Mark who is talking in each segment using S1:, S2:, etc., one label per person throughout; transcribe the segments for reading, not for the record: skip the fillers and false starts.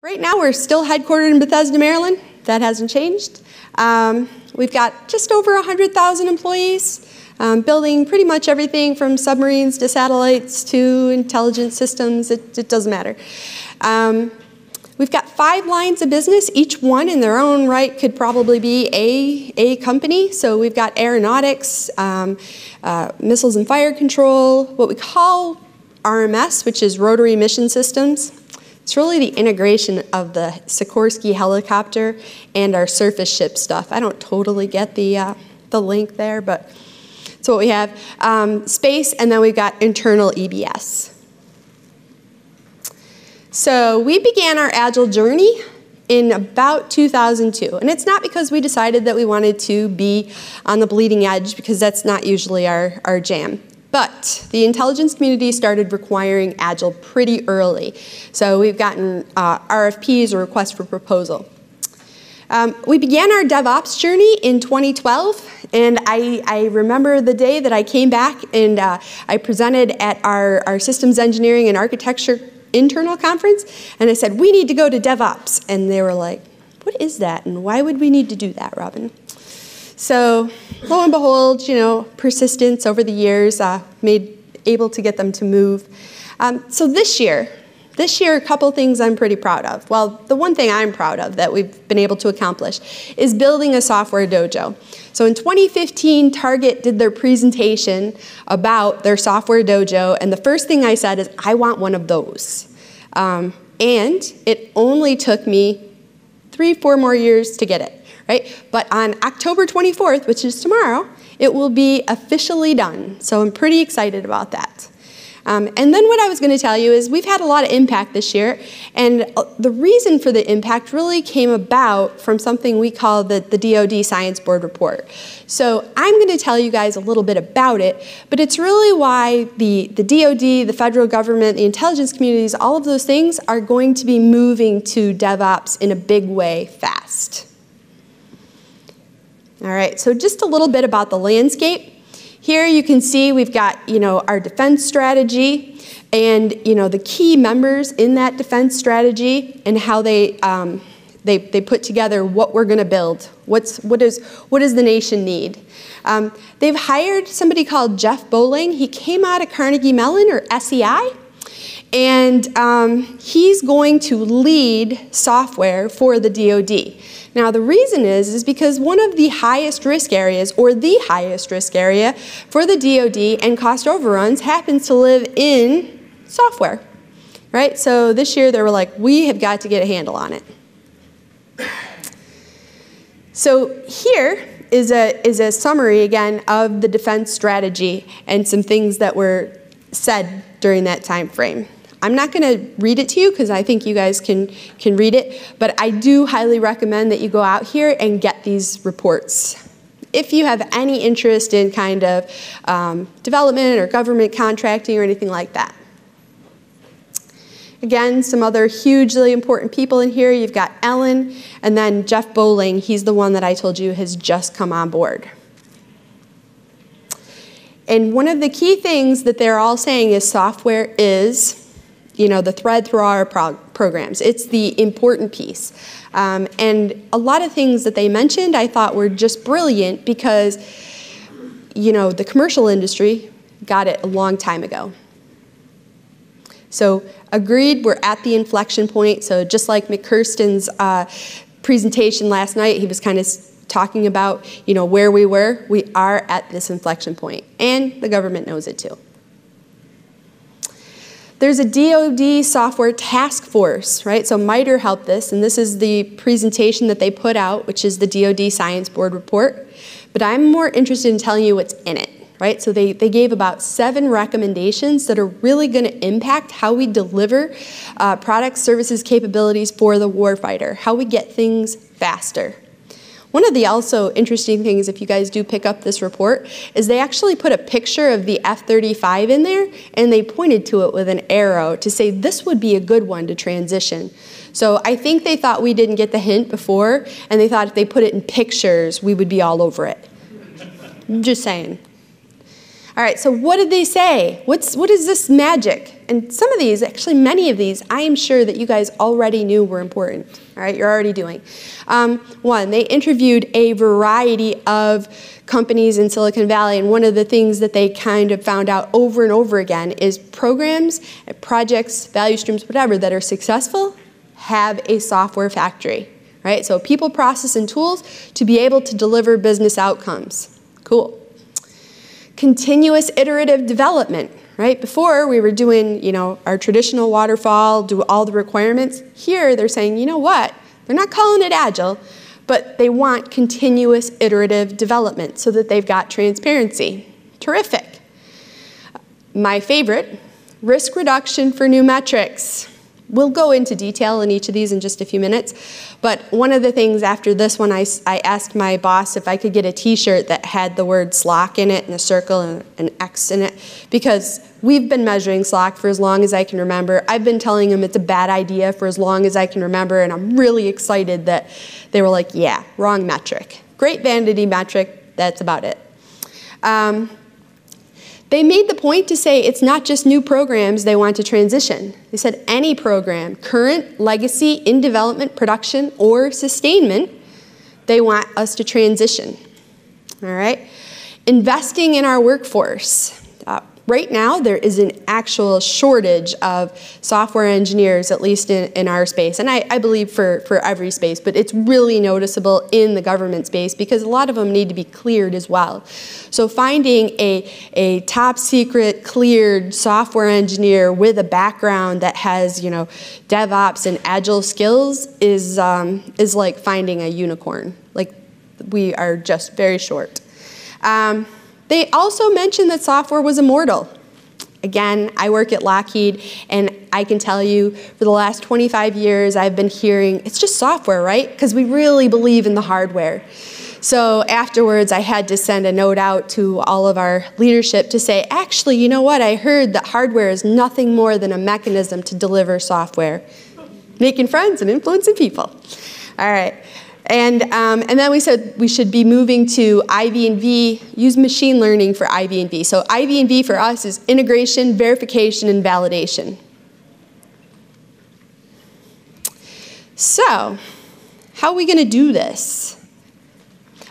S1: Right now, we're still headquartered in Bethesda, Maryland. That hasn't changed. We've got just over 100,000 employees, building pretty much everything from submarines to satellites to intelligent systems. It doesn't matter. We've got 5 lines of business. Each one in their own right could probably be a company. So we've got aeronautics, missiles and fire control, what we call RMS, which is rotary mission systems. It's really the integration of the Sikorsky helicopter and our surface ship stuff. I don't totally get the link there, but that's what we have. Space, and then we've got internal EBS. So we began our Agile journey in about 2002. And it's not because we decided that we wanted to be on the bleeding edge, because that's not usually our jam. But the intelligence community started requiring Agile pretty early. So we've gotten RFPs, or requests for proposal. We began our DevOps journey in 2012, and I remember the day that I came back and I presented at our Systems Engineering and Architecture internal conference, and I said, we need to go to DevOps. And they were like, what is that, and why would we need to do that, Robin? So lo and behold, you know, persistence over the years made able to get them to move. So this year, a couple things I'm pretty proud of. Well, the one thing I'm proud of that we've been able to accomplish is building a software dojo. So in 2015, Target did their presentation about their software dojo, and the first thing I said is, I want one of those. And it only took me 3-4 more years to get it. Right? But on October 24th, which is tomorrow, it will be officially done. So I'm pretty excited about that. And then what I was going to tell you is we've had a lot of impact this year, and the reason for the impact really came about from something we call the DoD Science Board Report. So I'm going to tell you guys a little bit about it, but it's really why the DoD, the federal government, the intelligence communities, all of those things are going to be moving to DevOps in a big way fast. All right, so just a little bit about the landscape. Here you can see we've got, you know, our defense strategy and, you know, the key members in that defense strategy and how they put together what we're going to build. What does the nation need? They've hired somebody called Jeff Bowling. He came out of Carnegie Mellon, or SEI. And he's going to lead software for the DoD. Now the reason is because one of the highest risk areas, or the highest risk area for the DoD and cost overruns, happens to live in software, right? So this year they were like, we have got to get a handle on it. So here is a summary again of the defense strategy and some things that were said during that time frame. I'm not going to read it to you because I think you guys can read it, but I do highly recommend that you go out here and get these reports. If you have any interest in kind of development or government contracting or anything like that. Again, some other hugely important people in here. You've got Ellen, and then Jeff Bowling. He's the one that I told you has just come on board. And one of the key things that they're all saying is software is, you know, the thread through our programs. It's the important piece. And a lot of things that they mentioned I thought were just brilliant because, you know, the commercial industry got it a long time ago. So agreed, we're at the inflection point. So just like McKirsten's presentation last night, he was kind of talking about, you know, where we were. We are at this inflection point, and the government knows it too. There's a DoD software task force, right? So MITRE helped this, and this is the presentation that they put out, which is the DoD Science Board Report. But I'm more interested in telling you what's in it, right? So they gave about 7 recommendations that are really going to impact how we deliver products, services, capabilities for the warfighter, how we get things faster. One of the also interesting things, if you guys do pick up this report, is they actually put a picture of the F-35 in there, and they pointed to it with an arrow to say this would be a good one to transition. So I think they thought we didn't get the hint before, and they thought if they put it in pictures, we would be all over it. I'm just saying. All right, so what did they say? What is this magic? And some of these, actually many of these, I am sure that you guys already knew were important. All right, you're already doing. One, they interviewed a variety of companies in Silicon Valley, and one of the things that they kind of found out over and over again is programs, projects, value streams, whatever, that are successful have a software factory, right? So people, process, and tools to be able to deliver business outcomes. Cool. Continuous iterative development, right? Before we were doing, our traditional waterfall, do all the requirements. Here they're saying, you know what? They're not calling it agile, but they want continuous iterative development so that they've got transparency. Terrific. My favorite, risk reduction for new metrics. We'll go into detail in each of these in just a few minutes, but one of the things after this one, I asked my boss if I could get a t-shirt that had the word SLOC in it and a circle and an X in it, because we've been measuring SLOC for as long as I can remember. I've been telling them it's a bad idea for as long as I can remember, and I'm really excited that they were like, yeah, wrong metric. Great vanity metric, that's about it. They made the point to say it's not just new programs they want to transition. They said any program, current, legacy, in development, production, or sustainment, they want us to transition. All right? Investing in our workforce. Right now, there is an actual shortage of software engineers, at least in our space, and I believe for every space, but it's really noticeable in the government space because a lot of them need to be cleared as well. So finding a top secret cleared software engineer with a background that has, DevOps and Agile skills is like finding a unicorn. Like, we are just very short. They also mentioned that software was immortal. Again, I work at Lockheed, and I can tell you for the last 25 years I've been hearing, it's just software, right? Because we really believe in the hardware. So afterwards, I had to send a note out to all of our leadership to say, actually, you know what? I heard that hardware is nothing more than a mechanism to deliver software. Making friends and influencing people. All right. And then we said we should be moving to IV&V, use machine learning for IV&V. So IV&V for us is integration, verification, and validation. So how are we going to do this?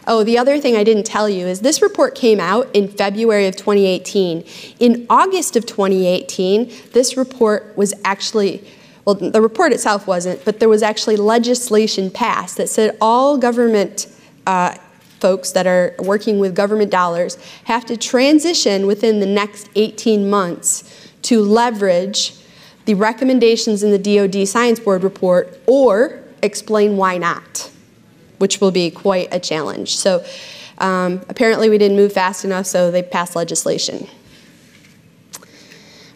S1: Oh, the other thing I didn't tell you is this report came out in February of 2018. In August of 2018, this report was actually, well, the report itself wasn't, but there was actually legislation passed that said all government folks that are working with government dollars have to transition within the next 18 months to leverage the recommendations in the DoD Science Board report or explain why not, which will be quite a challenge. So apparently we didn't move fast enough, so they passed legislation.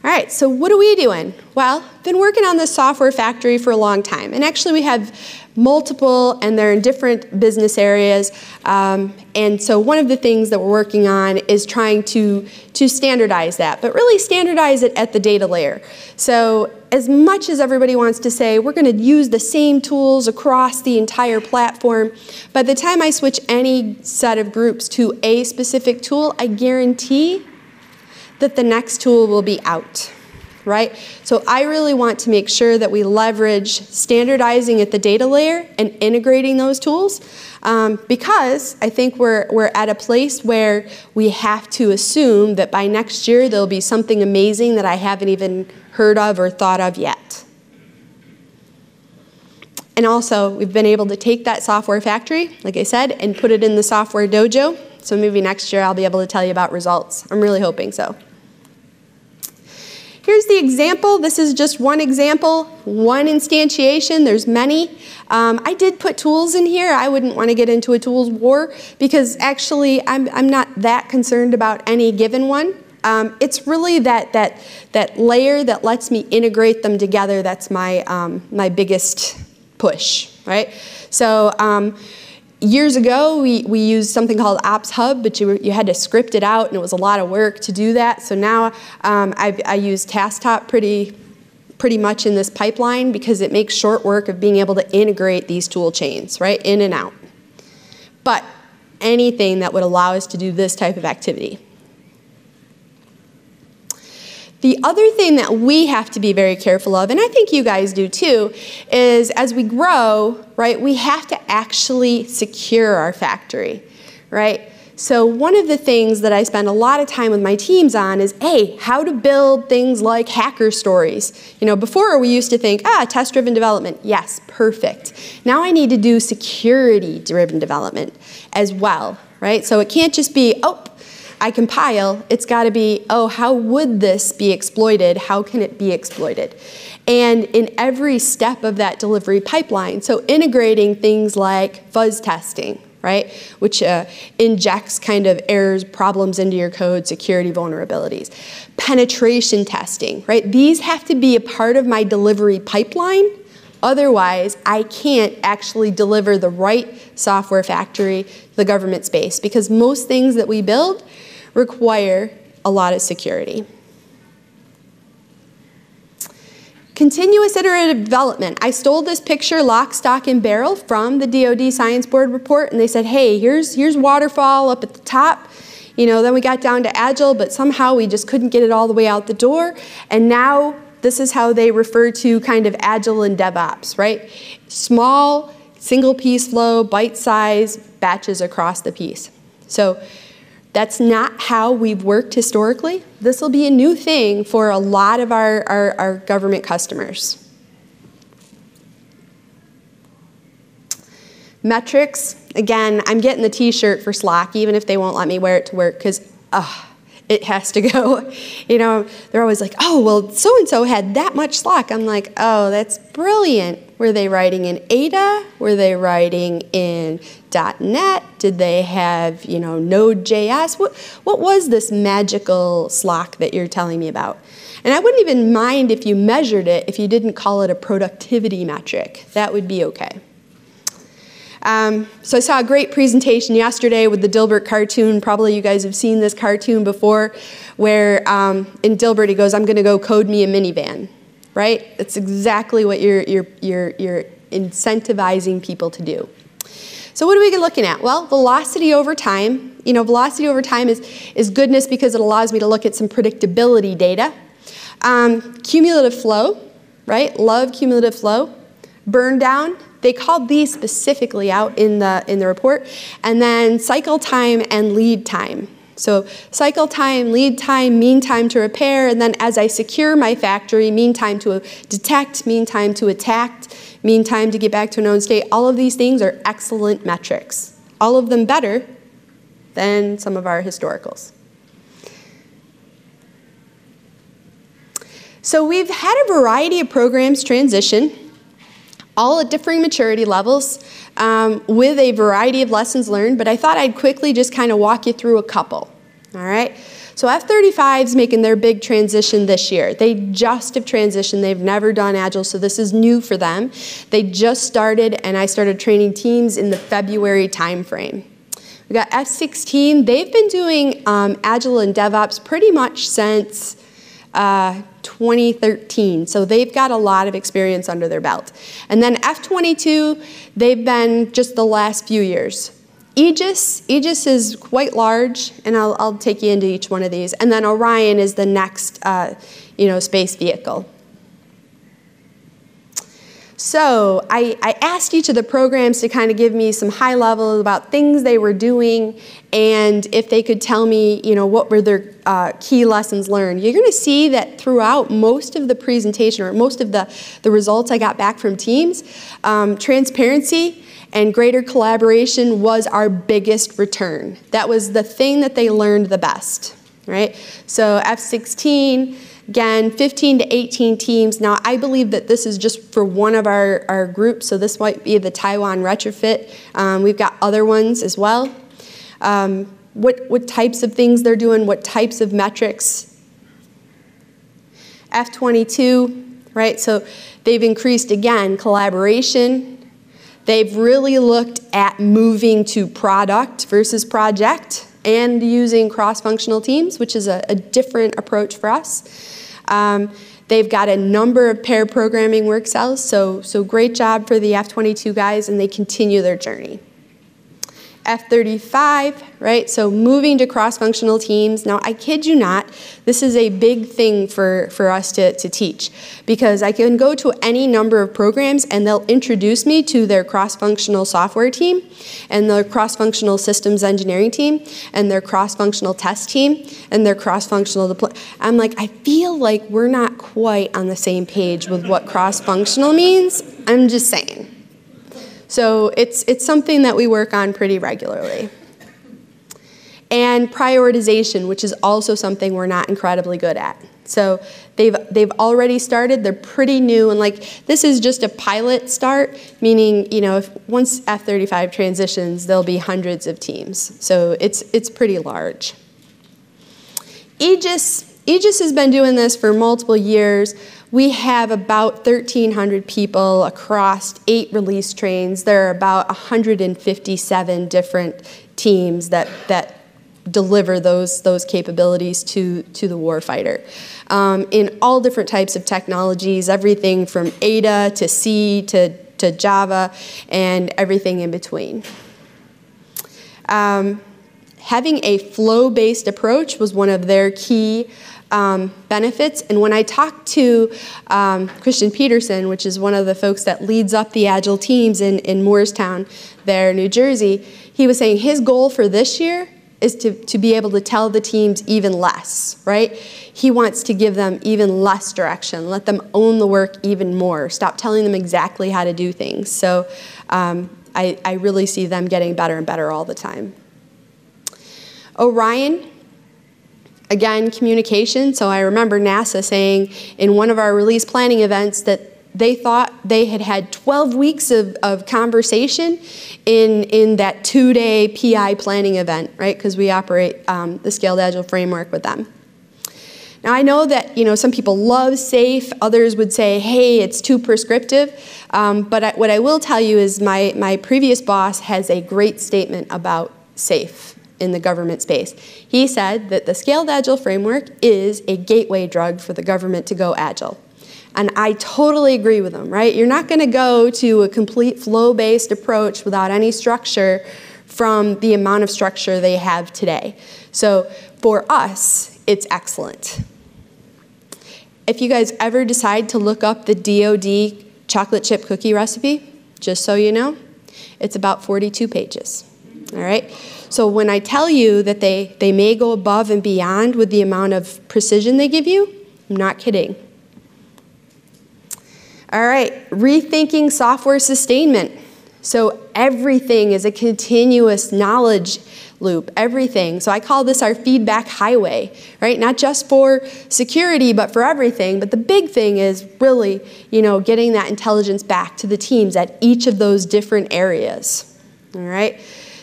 S1: All right, so what are we doing? Well, been working on this software factory for a long time. And actually we have multiple, and they're in different business areas. And so one of the things that we're working on is trying to standardize that, but really standardize it at the data layer. So as much as everybody wants to say, we're going to use the same tools across the entire platform, by the time I switch any set of groups to a specific tool, I guarantee that the next tool will be out, right? So I really want to make sure that we leverage standardizing at the data layer and integrating those tools because I think we're at a place where we have to assume that by next year there'll be something amazing that I haven't even heard of or thought of yet. And also, we've been able to take that software factory, like I said, and put it in the software dojo. So maybe next year I'll be able to tell you about results. I'm really hoping so. Here's the example. This is just one example, one instantiation. There's many. I did put tools in here. I wouldn't want to get into a tools war because actually I'm not that concerned about any given one. It's really that layer that lets me integrate them together that's my, my biggest push, right? So years ago, we used something called Ops Hub, but you had to script it out, and it was a lot of work to do that. So now I use TaskTop pretty much in this pipeline because it makes short work of being able to integrate these tool chains, right, in and out. But anything that would allow us to do this type of activity. The other thing that we have to be very careful of, and I think you guys do too, is as we grow, right, we have to actually secure our factory, right? So one of the things that I spend a lot of time with my teams on is, A, how to build things like hacker stories. You know, before we used to think, test-driven development, yes, perfect. Now I need to do security-driven development as well, right? So it can't just be, oh, I compile, it's got to be, oh, how would this be exploited? How can it be exploited? And in every step of that delivery pipeline, so integrating things like fuzz testing, right, which injects kind of errors, problems into your code, security vulnerabilities. Penetration testing, right? These have to be a part of my delivery pipeline. Otherwise, I can't actually deliver the right software factory to the government space, because most things that we build require a lot of security. Continuous iterative development. I stole this picture, lock, stock, and barrel, from the DoD Science Board report, and they said, hey, here's waterfall up at the top. You know, then we got down to Agile, but somehow we just couldn't get it all the way out the door. And now this is how they refer to kind of Agile and DevOps, right? Small, single piece flow, bite-size batches across the piece. So that's not how we've worked historically. This will be a new thing for a lot of our government customers. Metrics, again, I'm getting the t-shirt for Slack, even if they won't let me wear it to work, because it has to go. You know, they're always like, oh, well, so-and-so had that much Slack. I'm like, oh, that's brilliant. Were they writing in Ada? Were they writing in .NET? Did they have, you know, Node.js? What was this magical Slack that you're telling me about? And I wouldn't even mind if you measured it if you didn't call it a productivity metric. That would be okay. So I saw a great presentation yesterday with the Dilbert cartoon. Probably you guys have seen this cartoon before, where in Dilbert he goes, I'm going to go code me a minivan, right? That's exactly what you're incentivizing people to do. So what are we looking at? Well, velocity over time. You know, velocity over time is goodness because it allows me to look at some predictability data. Cumulative flow, right? Love cumulative flow. Burn down. They called these specifically out in the report. And then cycle time and lead time. So cycle time, lead time, mean time to repair, and then as I secure my factory, mean time to detect, mean time to attack, mean time to get back to a known state. All of these things are excellent metrics. All of them better than some of our historicals. So we've had a variety of programs transition, all at differing maturity levels, with a variety of lessons learned, but I thought I'd quickly just kind of walk you through a couple, all right? So F-35's making their big transition this year. They just have transitioned. They've never done Agile, so this is new for them. They just started, and I started training teams in the February timeframe. We got F-16. They've been doing Agile and DevOps pretty much since 2013, so they've got a lot of experience under their belt. And then F-22, they've been just the last few years. Aegis is quite large, and I'll take you into each one of these. And then Orion is the next, space vehicle. So I asked each of the programs to kind of give me some high level about things they were doing, and if they could tell me, what were their key lessons learned. You're going to see that throughout most of the presentation, or most of the results I got back from teams, transparency and greater collaboration was our biggest return. That was the thing that they learned the best, right? So F-16, again, 15 to 18 teams. Now, I believe that this is just for one of our groups, so this might be the Taiwan retrofit. We've got other ones as well. What types of things they're doing, what types of metrics. F-22, right? So they've increased, again, collaboration. They've really looked at moving to product versus project and using cross-functional teams, which is a different approach for us. They've got a number of pair programming work cells, so great job for the F-22 guys, and they continue their journey. F-35, right? So moving to cross-functional teams. Now, I kid you not, this is a big thing for us to teach, because I can go to any number of programs and they'll introduce me to their cross-functional software team and their cross-functional systems engineering team and their cross-functional test team and their cross-functional deploy. I'm like, I feel like we're not quite on the same page with what cross-functional means. I'm just saying. So it's something that we work on pretty regularly. And prioritization, which is also something we're not incredibly good at. So they've already started, they're pretty new, and like this is just a pilot start, meaning, you know, once F-35 transitions, there'll be hundreds of teams. So it's pretty large. Aegis has been doing this for multiple years. We have about 1,300 people across 8 release trains. There are about 157 different teams that deliver those capabilities to the warfighter. In all different types of technologies, everything from Ada to C to Java and everything in between. Having a flow-based approach was one of their key benefits. And when I talked to Christian Peterson, which is one of the folks that leads up the Agile teams in Moorestown there, New Jersey, he was saying his goal for this year is to be able to tell the teams even less, right? He wants to give them even less direction, let them own the work even more, stop telling them exactly how to do things. So I really see them getting better and better all the time. Orion, again, communication. So I remember NASA saying in one of our release planning events that they thought they had had 12 weeks of conversation in that 2-day PI planning event, right? Because we operate the Scaled Agile framework with them. Now I know that some people love SAFe, others would say, hey, it's too prescriptive. But what I will tell you is my previous boss has a great statement about SAFe in the government space. He said that the Scaled Agile framework is a gateway drug for the government to go agile. And I totally agree with him, right? You're not going to go to a complete flow-based approach without any structure from the amount of structure they have today. So for us, it's excellent. If you guys ever decide to look up the DoD chocolate chip cookie recipe, just so you know, it's about 42 pages, all right? So when I tell you that they may go above and beyond with the amount of precision they give you, I'm not kidding. All right, rethinking software sustainment. So everything is a continuous knowledge loop, everything. So I call this our feedback highway, right? Not just for security, but for everything. But the big thing is really, getting that intelligence back to the teams at each of those different areas, all right?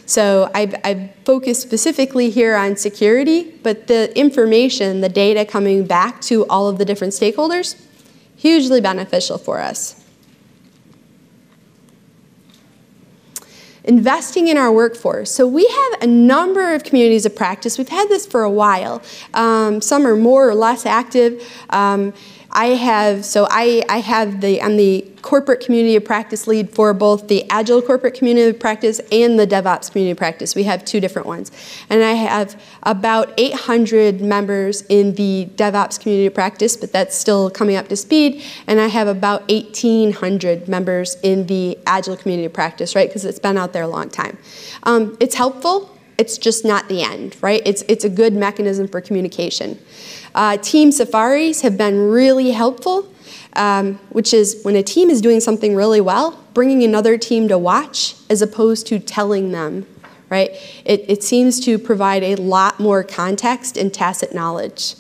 S1: So I've focused specifically here on security, but the information, the data coming back to all of the different stakeholders, hugely beneficial for us. Investing in our workforce. So we have a number of communities of practice. We've had this for a while. Some are more or less active. I'm the corporate community of practice lead for both the Agile corporate community of practice and the DevOps community of practice. We have 2 different ones. And I have about 800 members in the DevOps community of practice, but that's still coming up to speed. And I have about 1,800 members in the Agile community of practice, right? Because it's been out there a long time. It's helpful. It's just not the end, right? It's a good mechanism for communication. Team safaris have been really helpful, which is when a team is doing something really well, bringing another team to watch as opposed to telling them, right? It seems to provide a lot more context and tacit knowledge.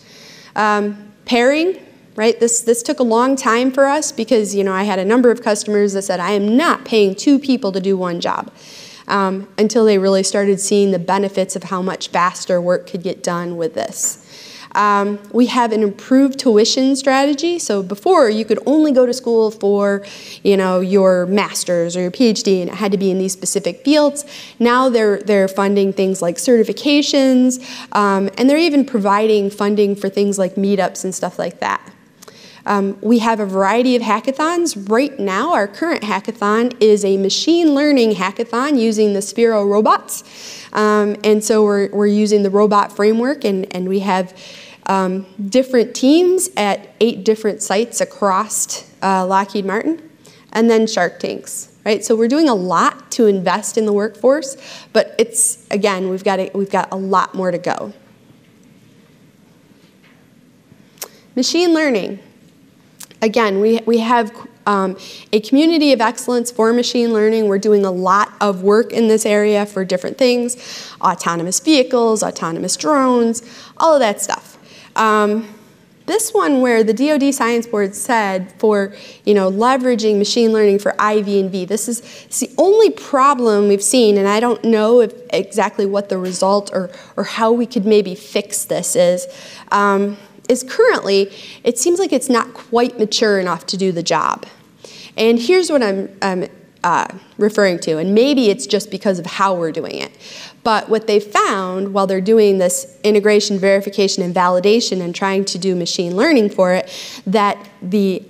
S1: Pairing, right? This took a long time for us because I had a number of customers that said, I am not paying 2 people to do one job. Until they really started seeing the benefits of how much faster work could get done with this. We have an improved tuition strategy. So before, you could only go to school for, your master's or your PhD, and it had to be in these specific fields. Now they're funding things like certifications, and they're even providing funding for things like meetups and stuff like that. We have a variety of hackathons. Right now, our current hackathon is a machine learning hackathon using the Sphero robots. And so we're using the robot framework, and we have different teams at 8 different sites across Lockheed Martin, and then Shark Tanks. Right? So we're doing a lot to invest in the workforce, but it's, again, we've got a lot more to go. Machine learning. Again, we have a community of excellence for machine learning. We're doing a lot of work in this area for different things, autonomous vehicles, autonomous drones, all of that stuff. This one where the DoD Science Board said for, leveraging machine learning for IV&V, this is the only problem we've seen, and I don't know exactly what the result or how we could maybe fix this is currently, it seems like it's not quite mature enough to do the job. And here's what I'm referring to, and maybe it's just because of how we're doing it. But what they found while they're doing this integration, verification, and validation and trying to do machine learning for it, that the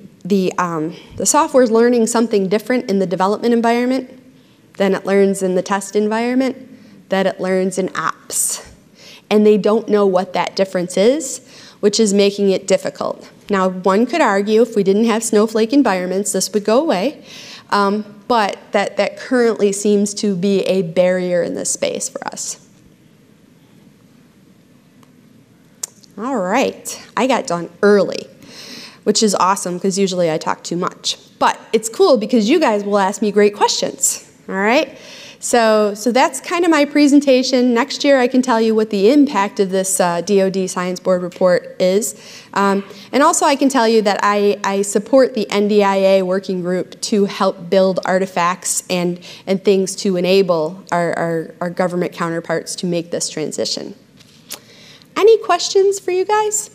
S1: software is learning something different in the development environment than it learns in the test environment, that it learns in apps. And they don't know what that difference is, which is making it difficult. Now, one could argue if we didn't have snowflake environments, this would go away. But that currently seems to be a barrier in this space for us. All right, I got done early, which is awesome because usually I talk too much. But it's cool because you guys will ask me great questions, all right? So that's kind of my presentation. Next year I can tell you what the impact of this DoD Science Board report is. And also I can tell you that I support the NDIA working group to help build artifacts and things to enable our government counterparts to make this transition. Any questions for you guys?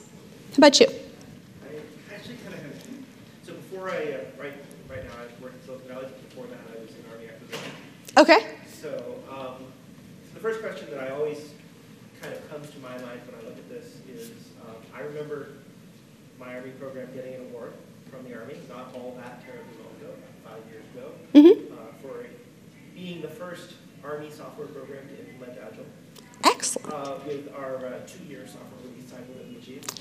S1: How about you?
S2: I actually kind of have two. So before right now I work in Silicon Valley. Before that I was in Army acquisition.
S1: Okay.
S2: So the first question that I always kind of comes to my mind when I look at this is, I remember my Army program getting an award from the Army, not all that terribly long ago, about 5 years ago, for being the first Army software program to implement Agile.
S1: Excellent.
S2: With our 2-year software release cycle that we achieved.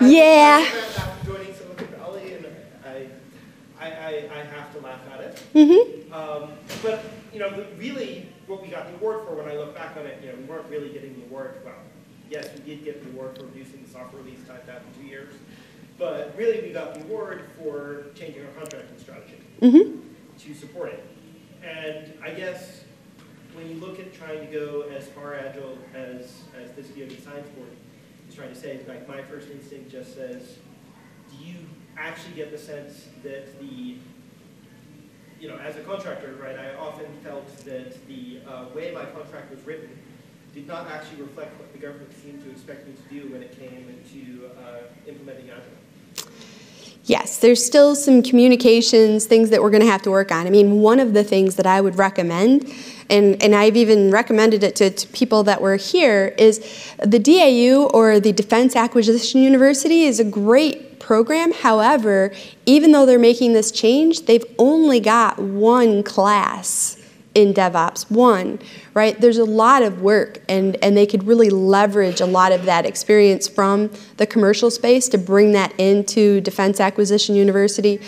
S1: Yeah.
S2: After joining Silicon Valley, and I have to laugh at it. But really, what we got the award for, when I look back on it, we weren't really getting the award. Well, yes, we did get the award for reducing the software release time back in 2 years, but really we got the award for changing our contracting strategy to support it. And I guess when you look at trying to go as far agile as this DoD Science Board is trying to say, like, my first instinct just says, do you actually get the sense that as a contractor, right, I often felt that the way my contract was written did not actually reflect what the government seemed to expect me to do when it came to implementing Agile.
S1: Yes, there's still some communications, things that we're going to have to work on. I mean, one of the things that I would recommend, and I've even recommended it to people that were here, is the DAU, or the Defense Acquisition University, is a great program. However, even though they're making this change, they've only got one class in DevOps, one, right? There's a lot of work, and they could really leverage a lot of that experience from the commercial space to bring that into Defense Acquisition University,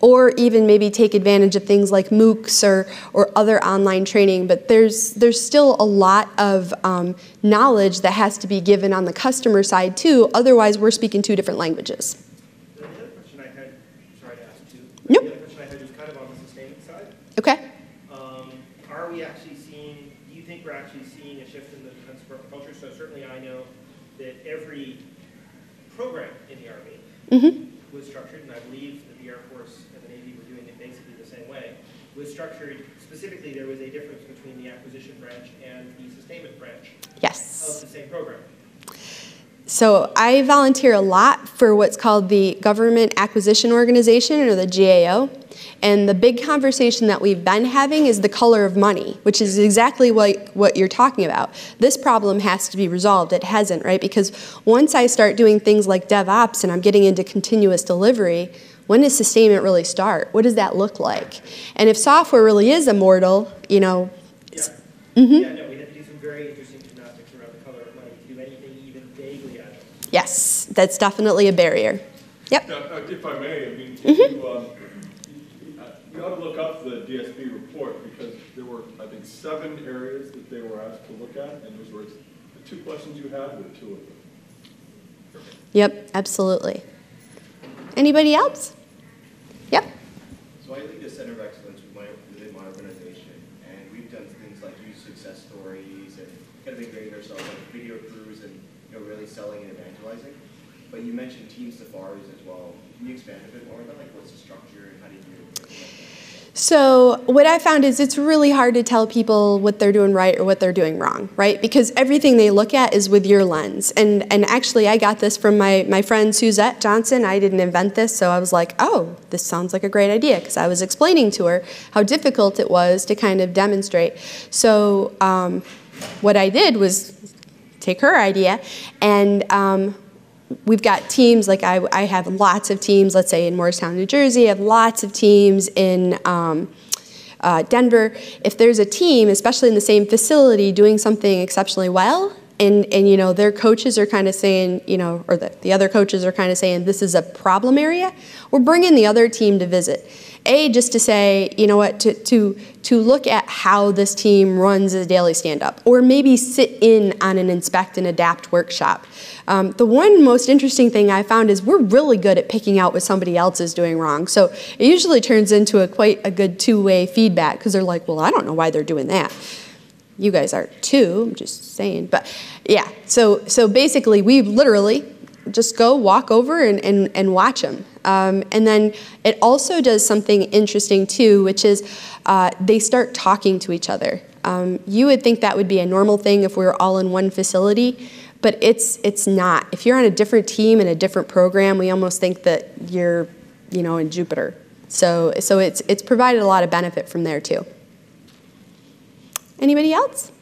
S1: or even maybe take advantage of things like MOOCs or other online training. But there's still a lot of knowledge that has to be given on the customer side too, otherwise we're speaking 2 different languages.
S2: The other question I had, sorry to ask too,
S1: nope.
S2: The other question I had was kind of on the sustainment side.
S1: Okay.
S2: Are we actually seeing, do you think we're actually seeing a shift in the defense culture? So certainly I know that every program in the Army was structured, and I believe that the Air Force and the Navy were doing it basically the same way, was structured, specifically there was a difference between the acquisition branch and the sustainment branch
S1: yes.
S2: of the same program.
S1: So I volunteer a lot for what's called the Government Acquisition Organization, or the GAO. And the big conversation that we've been having is the color of money, which is exactly what you're talking about. This problem has to be resolved. It hasn't, right? Because once I start doing things like DevOps and I'm getting into continuous delivery, when does sustainment really start? What does that look like? And if software really is immortal, you know.
S2: Yeah, yeah, no, we had to do some very interesting gymnastics around the color of money to do anything even vaguely agile.
S1: Yes, that's definitely a barrier. Yep.
S3: Now, if I may, I mean, you ought to look up the DSB report, because there were, I think, 7 areas that they were asked to look at, and those were the 2 questions you had were 2 of them.
S1: Yep, absolutely. Anybody else? Yep.
S4: So I lead a center of excellence within my organization, and we've done things like use success stories and kind of integrating ourselves like video crews and really selling and evangelizing. But you mentioned team safaris as well. Can you expand a bit more on that? Like, what's the structure and how do you implement that?
S1: So what I found is it's really hard to tell people what they're doing right or what they're doing wrong, right? Because everything they look at is with your lens. And actually, I got this from my friend Suzette Johnson. I didn't invent this, so I was like, oh, this sounds like a great idea, because I was explaining to her how difficult it was to kind of demonstrate. So what I did was take her idea, and we've got teams, like I have lots of teams, let's say in Morristown, New Jersey. I have lots of teams in Denver. If there's a team, especially in the same facility, doing something exceptionally well, and you know, their coaches are kind of saying, you know, or the other coaches are kind of saying this is a problem area, we're bringing the other team to visit. Just to say, you know what, to look at how this team runs a daily stand-up, or maybe sit in on an inspect and adapt workshop. The one most interesting thing I found is we're really good at picking out what somebody else is doing wrong. So it usually turns into quite a good two-way feedback, because they're like, well, I don't know why they're doing that. You guys are too, I'm just saying. But yeah, so basically we literally just go walk over and watch them. And then it also does something interesting too, which is they start talking to each other. You would think that would be a normal thing if we were all in one facility, but it's not. If you're on a different team in a different program, we almost think that you're, you know, in Jupiter. So it's provided a lot of benefit from there too. Anybody else?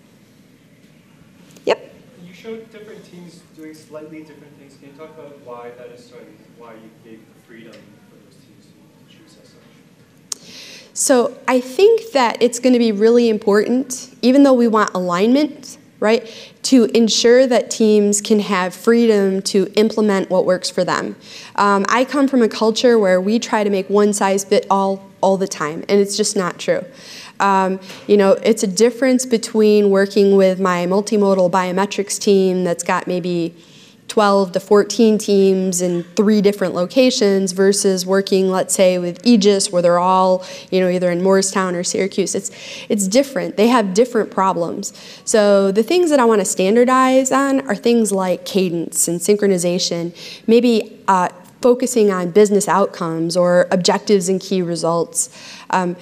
S1: Yep.
S5: You showed different teams doing slightly different things. Can you talk about why that is so, and why you gave the freedom for those teams to choose as such?
S1: So I think that it's going to be really important, even though we want alignment, right, to ensure that teams can have freedom to implement what works for them. I come from a culture where we try to make one size fit all the time, and it's just not true. You know, it's a difference between working with my multimodal biometrics team that's got maybe 12 to 14 teams in 3 different locations versus working, let's say, with Aegis, where they're all, you know, either in Morristown or Syracuse. It's different. They have different problems. So the things that I want to standardize on are things like cadence and synchronization, maybe focusing on business outcomes or objectives and key results, and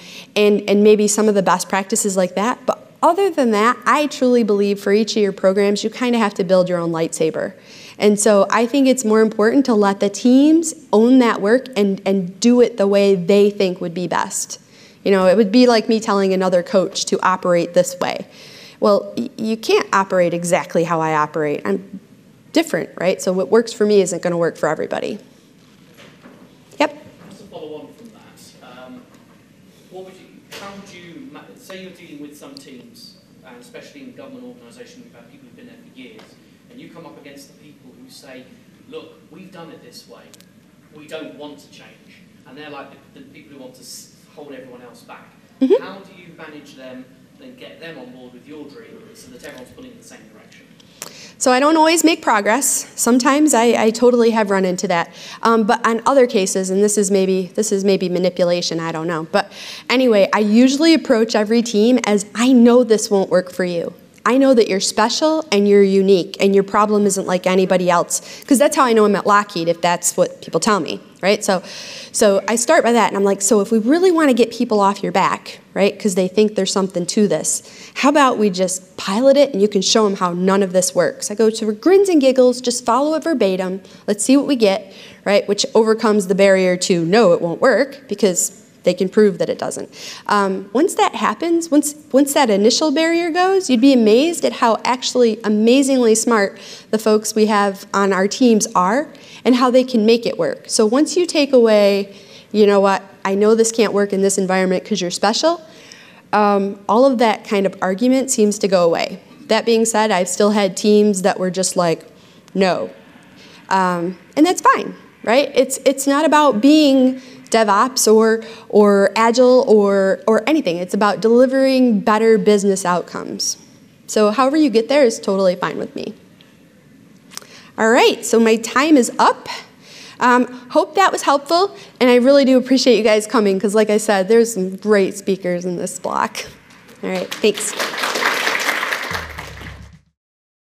S1: maybe some of the best practices like that. But other than that, I truly believe for each of your programs, you kind of have to build your own lightsaber. And so I think it's more important to let the teams own that work and do it the way they think would be best. You know, it would be like me telling another coach to operate this way. Well, you can't operate exactly how I operate. I'm different, right? So what works for me isn't going to work for everybody. Yep.
S6: Just to follow on from that, how would you, say you're dealing with some teams, and especially in government organisation, we've had people who've been there for years, and you come up against the people who say, look, we've done it this way, we don't want to change, and they're like the people who want to hold everyone else back. Mm-hmm. How do you manage them and get them on board with your dream so that everyone's pulling in the same direction?
S1: So I don't always make progress. Sometimes I totally have run into that. But on other cases, and this is maybe manipulation, I don't know. But anyway, I usually approach every team as, I know this won't work for you. I know that you're special and you're unique and your problem isn't like anybody else. Because that's how I know I'm at Lockheed, if that's what people tell me, right? So I start by that and I'm like, so if we really want to get people off your back, right? Because they think there's something to this. How about we just pilot it and you can show them how none of this works? I go to grins and giggles, just follow it verbatim. Let's see what we get, right? Which overcomes the barrier to no, it won't work because they can prove that it doesn't. Once that happens, once that initial barrier goes, you'd be amazed at how actually amazingly smart the folks we have on our teams are and how they can make it work. So once you take away, you know what, I know this can't work in this environment because you're special, all of that kind of argument seems to go away. That being said, I've still had teams that were just like, no. And that's fine, right? It's not about being DevOps or Agile or anything. It's about delivering better business outcomes. So however you get there is totally fine with me. All right, so my time is up. Hope that was helpful, and I really do appreciate you guys coming because like I said, there's some great speakers in this block. All right, thanks.